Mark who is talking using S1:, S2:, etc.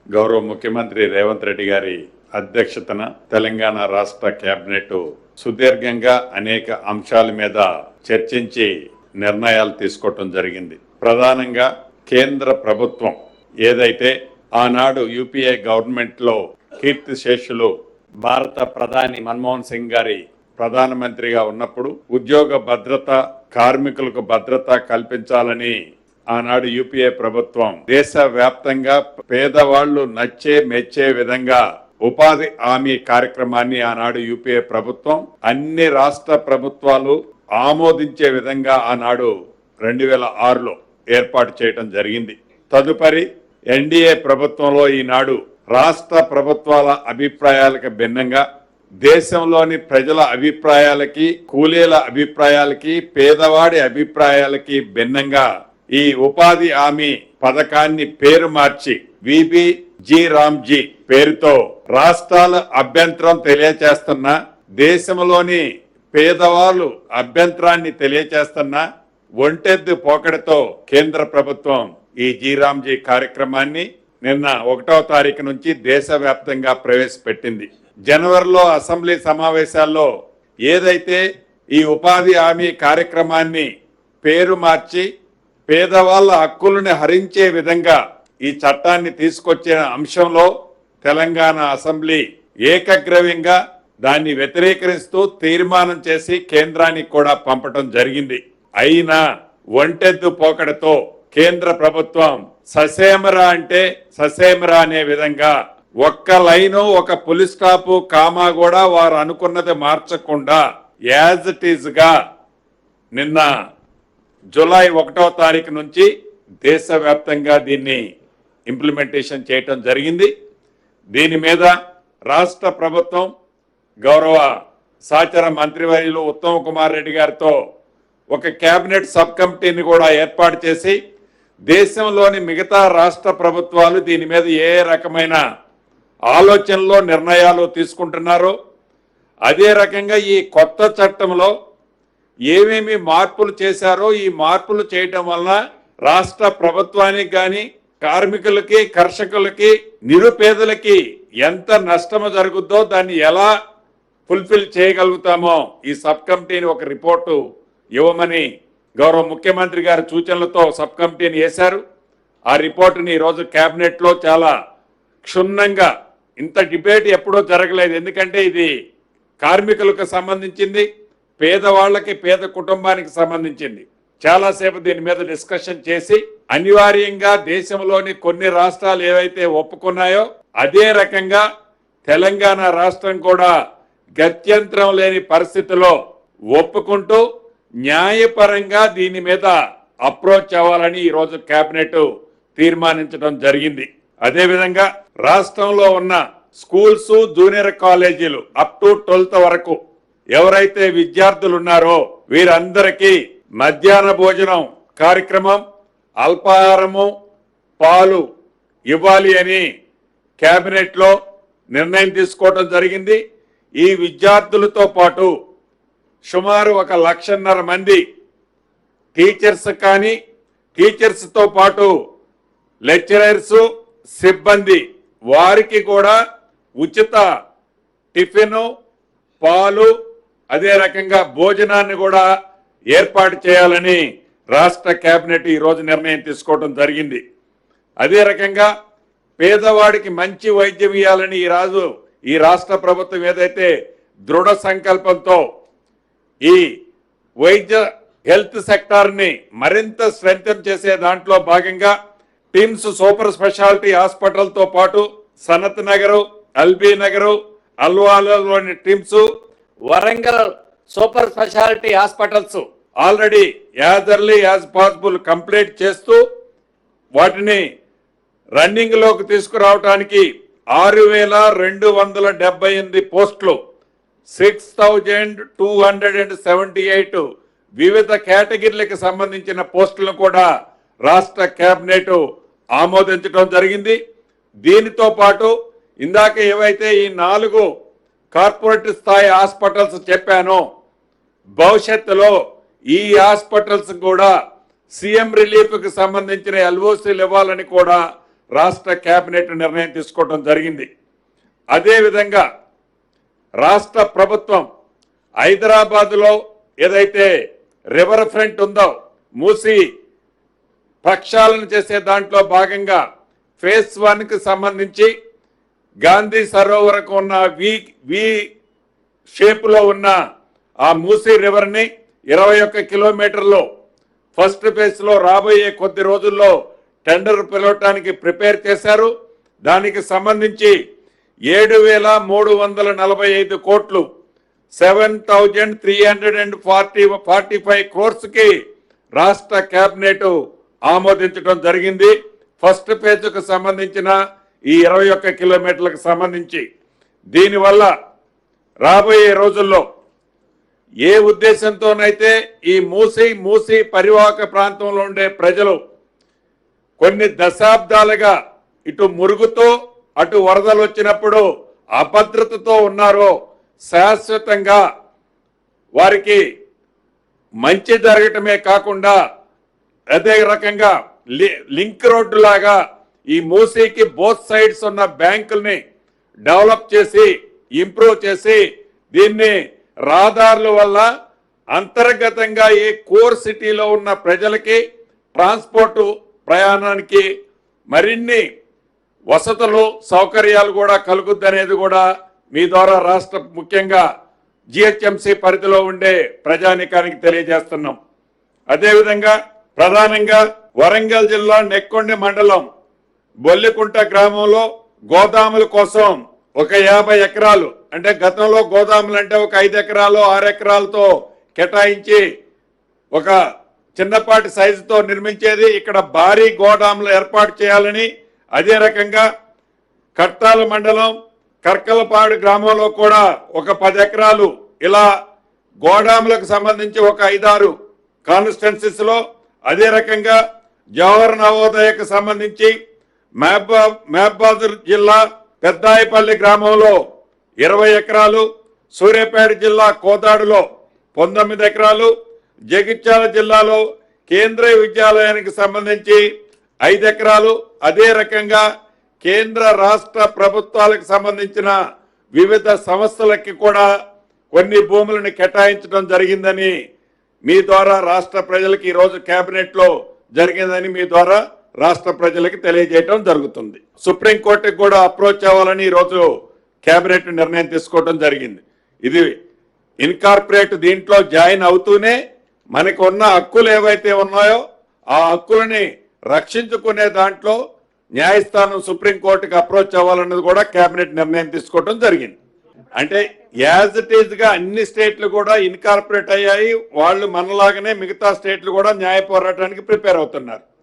S1: గౌరవ ముఖ్యమంత్రి రేవంత్ రెడ్డి గారి అధ్యక్షతన తెలంగాణ రాష్ట్ర కేబినెట్ సుదీర్ఘంగా అనేక అంశాల మీద చర్చించి నిర్ణయాలు తీసుకోవటం జరిగింది. ప్రధానంగా కేంద్ర ప్రభుత్వం ఏదైతే ఆనాడు యూపీఏ గవర్నమెంట్ లో కీర్తిశేషులు భారత ప్రధాని మన్మోహన్ సింగ్ గారి ప్రధానమంత్రిగా ఉన్నప్పుడు ఉద్యోగ భద్రత, కార్మికులకు భద్రత కల్పించాలని ఆనాడు యూపీఏ ప్రభుత్వం దేశవ్యాప్తంగా పేదవాళ్లు నచ్చే మెచ్చే విధంగా ఉపాధి హామీ కార్యక్రమాన్ని ఆనాడు యూపీఏ ప్రభుత్వం అన్ని రాష్ట్ర ప్రభుత్వాలు ఆమోదించే విధంగా ఆనాడు 2006లో ఏర్పాటు చేయడం జరిగింది. తదుపరి ఎన్డీఏ ప్రభుత్వంలో ఈనాడు రాష్ట్ర ప్రభుత్వాల అభిప్రాయాలకు భిన్నంగా దేశంలోని ప్రజల అభిప్రాయాలకి, కూలీల అభిప్రాయాలకి, పేదవాడి అభిప్రాయాలకి భిన్నంగా ఈ ఉపాధి హామీ పథకాన్ని పేరు మార్చి విబిజీ రామ్జీ పేరుతో రాష్ట్రాల అభ్యంతరం తెలియచేస్తున్న, దేశంలోని పేదవాళ్ళు అభ్యంతరాన్ని తెలియచేస్తున్న ఒంటెద్దు పోకడతో కేంద్ర ప్రభుత్వం ఈ జీరామ్జీ కార్యక్రమాన్ని నిన్న 1వ తారీఖు నుంచి దేశవ్యాప్తంగా ప్రవేశపెట్టింది. జనవరిలో అసెంబ్లీ సమావేశాల్లో ఏదైతే ఈ ఉపాధి హామీ కార్యక్రమాన్ని పేరు మార్చి పేదవాళ్ళ హక్కులను హరించే విధంగా ఈ చట్టాన్ని తీసుకొచ్చిన అంశంలో తెలంగాణ అసెంబ్లీ ఏకగ్రీవంగా దాన్ని వ్యతిరేకరిస్తూ తీర్మానం చేసి కేంద్రానికి కూడా పంపటం జరిగింది. అయినా ఒంటెద్దు పోకడతో కేంద్ర ప్రభుత్వం ససేమరా అంటే ససేమరా అనే విధంగా ఒక్క లైను, ఒక పులి స్టాపు, కామా కూడా వారు అనుకున్నది మార్చకుండా యాజ్ ఇట్ ఈజ్ గా నిన్న జూలై 1వ తారీఖు నుంచి దేశవ్యాప్తంగా దీన్ని ఇంప్లిమెంటేషన్ చేయటం జరిగింది. దీని మీద రాష్ట్ర ప్రభుత్వం గౌరవ సహచర మంత్రివర్యులు ఉత్తమ్ కుమార్ రెడ్డి గారితో ఒక కేబినెట్ సబ్ కమిటీని కూడా ఏర్పాటు చేసి దేశంలోని మిగతా రాష్ట్ర ప్రభుత్వాలు దీని మీద ఏ రకమైన ఆలోచనలో నిర్ణయాలు తీసుకుంటున్నారో అదే రకంగా ఈ కొత్త చట్టంలో ఏమేమి మార్పులు చేశారో ఈ మార్పులు చేయటం వలన రాష్ట్ర ప్రభుత్వానికి కానీ, కార్మికులకి, కర్షకులకి, నిరుపేదలకి ఎంత నష్టము జరుగుద్దో దాన్ని ఎలా ఫుల్ఫిల్ చేయగలుగుతామో ఈ సబ్ కమిటీని ఒక రిపోర్టు ఇవ్వమని గౌరవ ముఖ్యమంత్రి గారి సూచనలతో సబ్ కమిటీని వేశారు. ఆ రిపోర్టుని ఈరోజు కేబినెట్ లో చాలా క్షుణ్ణంగా, ఇంత డిబేట్ ఎప్పుడూ జరగలేదు. ఎందుకంటే ఇది కార్మికులకు సంబంధించింది, పేదవాళ్లకి, పేద కుటుంబానికి సంబంధించింది. చాలాసేపు దీని మీద డిస్కషన్ చేసి అనివార్యంగా దేశంలోని కొన్ని రాష్ట్రాలు ఏవైతే ఒప్పుకున్నాయో అదే రకంగా తెలంగాణ రాష్ట్రం కూడా గత్యంతరం లేని పరిస్థితిలో ఒప్పుకుంటూ న్యాయపరంగా దీని మీద అప్రోచ్ అవ్వాలని ఈరోజు కేబినెట్ తీర్మానించడం జరిగింది. అదేవిధంగా రాష్ట్రంలో ఉన్న స్కూల్స్, జూనియర్ కాలేజీలు అప్ టు 12th వరకు ఎవరైతే విద్యార్థులు ఉన్నారో వీరందరికీ మధ్యాహ్న భోజనం కార్యక్రమం, అల్పాహారము, పాలు ఇవ్వాలి అని కేబినెట్ లో నిర్ణయం తీసుకోవడం జరిగింది. ఈ విద్యార్థులతో పాటు సుమారు 1,50,000 మంది టీచర్స్ కానీ, టీచర్స్ తో పాటు లెక్చరర్స్, సిబ్బంది వారికి కూడా ఉచిత టిఫిన్, పాలు, అదే రకంగా భోజనాన్ని కూడా ఏర్పాటు చేయాలని రాష్ట్ర కేబినెట్ ఈరోజు నిర్ణయం తీసుకోవడం జరిగింది. అదే రకంగా పేదవాడికి మంచి వైద్యం ఇవ్వాలని ఈ రాష్ట్ర ప్రభుత్వం ఏదైతే దృఢ సంకల్పంతో ఈ వైద్య హెల్త్ సెక్టార్ ని మరింత స్ట్రెంథెన్ చేసే దాంట్లో భాగంగా టిమ్స్ సూపర్ స్పెషాలిటీ హాస్పిటల్ తో పాటు సనత్ నగర్, ఎల్బీ నగర్, అల్వాలోని TIMS, Warangal super speciality hospitals already as early as possible complete చేస్తూ వాటిని రన్నింగ్ లోకి తీసుకురావడానికి 6,278 పోస్టులు, 6,278 వివిధ కేటగిరీలకు సంబంధించిన పోస్టులను కూడా రాష్ట్ర కేబినెట్ ఆమోదించడం జరిగింది. దీనితో పాటు ఇందాక ఏవైతే ఈ 4 కార్పొరేట్ స్థాయి హాస్పిటల్స్ చెప్పానో భవిష్యత్తులో ఈ హాస్పిటల్స్ కూడా సీఎం రిలీఫ్ కి సంబంధించిన ఎల్ఓసీలు ఇవ్వాలని కూడా రాష్ట్ర కేబినెట్ నిర్ణయం తీసుకోవడం జరిగింది. అదేవిధంగా రాష్ట్ర ప్రభుత్వం హైదరాబాదులో ఏదైతే రివర్ ఫ్రంట్ ఉందో మూసి ప్రక్షాళన చేసే దాంట్లో భాగంగా ఫేజ్ 1కి సంబంధించి గాంధీ సరోవరకు ఉన్న వి షేపులో ఉన్న ఆ మూసీ రివర్ని 21 కిలోమీటర్లు ఫస్ట్ ఫేజ్ లో రాబోయే కొద్ది రోజుల్లో టెండర్ పిలవటానికి ప్రిపేర్ చేశారు. దానికి సంబంధించి 7,345 కోట్లు 7,345 crores కి రాష్ట్ర కేబినెట్ ఆమోదించడం జరిగింది. ఫస్ట్ ఫేజ్ కు సంబంధించిన ఈ 21 కిలోమీటర్లకు సంబంధించి దీనివల్ల రాబోయే రోజుల్లో ఏ ఉద్దేశంతోనైతే ఈ మూసీ పరివాహక ప్రాంతంలో ఉండే ప్రజలు కొన్ని దశాబ్దాలుగా ఇటు మురుగుతో అటు వరదలు వచ్చినప్పుడు అభద్రతతో ఉన్నారో శాశ్వతంగా వారికి మంచి జరగటమే కాకుండా అదే రకంగా లింక్ రోడ్డు లాగా ఈ మూసీకి బోత్ సైడ్స్ ఉన్న బ్యాంకుల్ని డెవలప్ చేసి ఇంప్రూవ్ చేసి దీన్ని రహదారుల వల్ల అంతర్గతంగా ఈ కోర్ సిటీలో ఉన్న ప్రజలకి ట్రాన్స్పోర్ట్ ప్రయాణానికి మరిన్ని వసతులు సౌకర్యాలు కూడా కలుగుద్దనేది కూడా మీ ద్వారా రాష్ట్ర ముఖ్యంగా జిహెచ్ఎంసీ పరిధిలో ఉండే ప్రజానికానికి తెలియజేస్తున్నాం. అదేవిధంగా ప్రధానంగా వరంగల్ జిల్లా నెక్కొండ మండలం బొల్లికుంట గ్రామంలో గోదాముల కోసం ఒక 50 ఎకరాలు అంటే గతంలో గోదాములు అంటే ఒక 5 ఎకరాలు 6 ఎకరాలతో కేటాయించి ఒక చిన్నపాటి సైజుతో నిర్మించేది. ఇక్కడ భారీ గోదాములు ఏర్పాటు చేయాలని, అదే రకంగా కట్టాల మండలం కర్కలపాడు గ్రామంలో కూడా ఒక 10 ఎకరాలు ఇలా గోదాములకు సంబంధించి ఒక 5-6 కాన్స్టిట్యున్సీస్ లో, అదే రకంగా జవహర్ నవోదయకు సంబంధించి మహబూబాబాద్ జిల్లా పెద్దాయిపల్లి గ్రామంలో 20 ఎకరాలు, సూర్యాపేట జిల్లా కోదాడులో 19 ఎకరాలు, జగిత్యాల జిల్లాలో కేంద్రీయ విద్యాలయానికి సంబంధించి 5 ఎకరాలు, అదే రకంగా కేంద్ర రాష్ట్ర ప్రభుత్వాలకు సంబంధించిన వివిధ సంస్థలకి కూడా కొన్ని భూములను కేటాయించడం జరిగిందని మీ ద్వారా రాష్ట్ర ప్రజలకు ఈరోజు కేబినెట్ లో జరిగిందని మీ ద్వారా రాష్ట్ర ప్రజలకు తెలియజేయడం జరుగుతుంది. సుప్రీంకోర్టుకి కూడా అప్రోచ్ అవ్వాలని ఈరోజు కేబినెట్ నిర్ణయం తీసుకోవడం జరిగింది. ఇది ఇన్కార్పొరేట్ దీంట్లో జాయిన్ అవుతూనే మనకు ఉన్న హక్కులు ఏవైతే ఉన్నాయో ఆ హక్కులని రక్షించుకునే దాంట్లో న్యాయస్థానం సుప్రీంకోర్టుకి అప్రోచ్ అవ్వాలన్నది కూడా కేబినెట్ నిర్ణయం తీసుకోవడం జరిగింది. అంటే యాజ్ ఇట్ ఈజ్ గా అన్ని స్టేట్లు కూడా ఇన్కార్పొరేట్ అయ్యాయి. వాళ్ళు మనలాగానే మిగతా స్టేట్లు కూడా న్యాయ పోరాటానికి ప్రిపేర్ అవుతున్నారు.